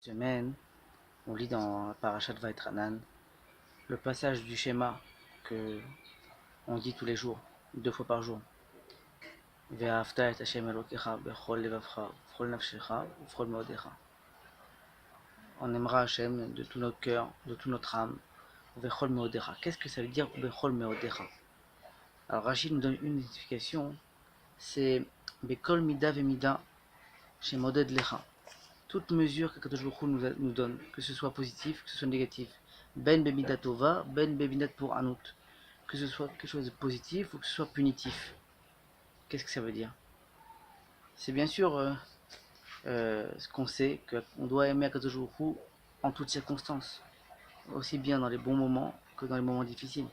Semaine, on lit dans Parashat Vaïtranan le passage du schéma que on dit tous les jours, 2 fois par jour. Ve'ahavta et Hashem Elokecha bechol levavcha bechol nafshecha ubechol meodecha. On aimera Hashem de tout notre cœur, de toute notre âme. Bechol meodecha. Qu'est-ce que ça veut dire bechol meodecha? Alors Rachid nous donne une explication, c'est bekol mida ve'mida shemoded lecha. Toute mesure que Kadosh Baruch Hu nous donne, que ce soit positif, que ce soit négatif, ben bemidat tova, ben bemidat pour anout, que ce soit quelque chose de positif ou que ce soit punitif. Qu'est-ce que ça veut dire? C'est bien sûr ce qu'on sait, qu'on doit aimer Kadosh Baruch Hu en toutes circonstances, aussi bien dans les bons moments que dans les moments difficiles.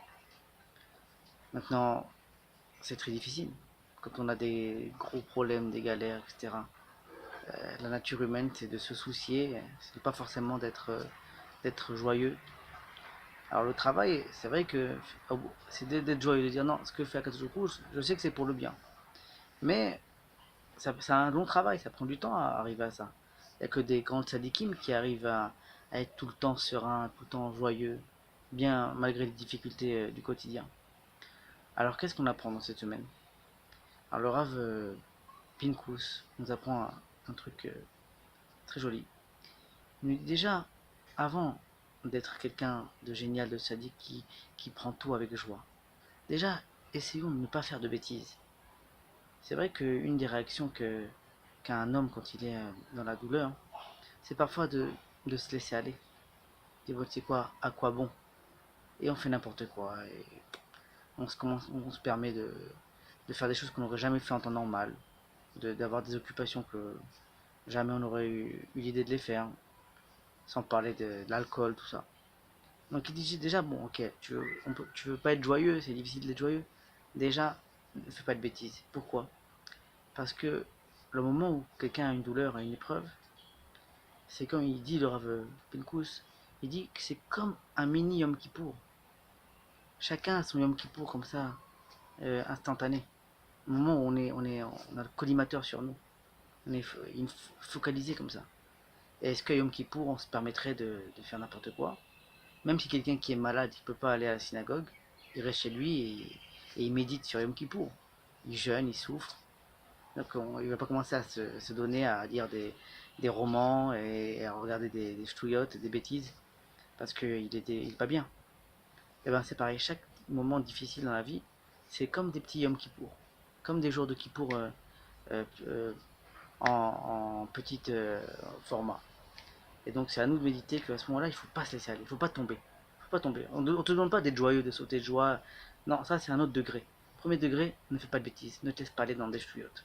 Maintenant, c'est très difficile quand on a des gros problèmes, des galères, etc. La nature humaine, c'est de se soucier, c'est pas forcément d'être joyeux. Alors le travail, c'est vrai que c'est d'être joyeux, de dire non, ce que fait Akadosh Baruch Hu, je sais que c'est pour le bien. Mais c'est un long travail, ça prend du temps à arriver à ça. Il n'y a que des grands tzadikim qui arrivent à être tout le temps serein, tout le temps joyeux, bien malgré les difficultés du quotidien. Alors qu'est-ce qu'on apprend dans cette semaine? Alors le Rav Pinkus nous apprend un truc très joli. Il nous dit déjà, avant d'être quelqu'un de génial, de sadique qui prend tout avec joie, déjà, essayons de ne pas faire de bêtises. C'est vrai qu'une des réactions qu'a un homme quand il est dans la douleur, c'est parfois de se laisser aller. Dire, bon, tu sais quoi, à quoi bon? Et on fait n'importe quoi. Et on se permet de faire des choses qu'on n'aurait jamais fait en temps normal. D'avoir des occupations que jamais on aurait eu l'idée de les faire. Sans parler de l'alcool, tout ça. Donc il dit déjà, bon, ok, tu veux pas être joyeux, c'est difficile d'être joyeux. Déjà, ne fais pas de bêtises. Pourquoi? Parce que le moment où quelqu'un a une douleur, a une épreuve, c'est comme il dit le Rav Pinkus, il dit que c'est comme un mini Yom Kippour. Chacun a son Yom Kippour comme ça, instantané. Au moment où on a le collimateur sur nous, on est focalisé comme ça. Et est-ce que Yom Kippour, on se permettrait de faire n'importe quoi? Même si quelqu'un qui est malade, il ne peut pas aller à la synagogue, il reste chez lui et il médite sur Yom Kippour. Il jeûne, il souffre. Donc il ne va pas commencer à se donner à lire des romans et à regarder des ch'touillottes, des bêtises, parce qu'il est pas bien. Et ben c'est pareil, chaque moment difficile dans la vie, c'est comme des petits Yom Kippour, comme des jours de Kippour euh, euh, en petit format. Et donc c'est à nous de méditer qu'à ce moment-là, il ne faut pas se laisser aller, il ne faut pas tomber. Faut pas tomber. On ne te demande pas d'être joyeux, de sauter de joie. Non, ça c'est un autre degré. Premier degré, ne fais pas de bêtises, ne te laisse pas aller dans des chouillottes.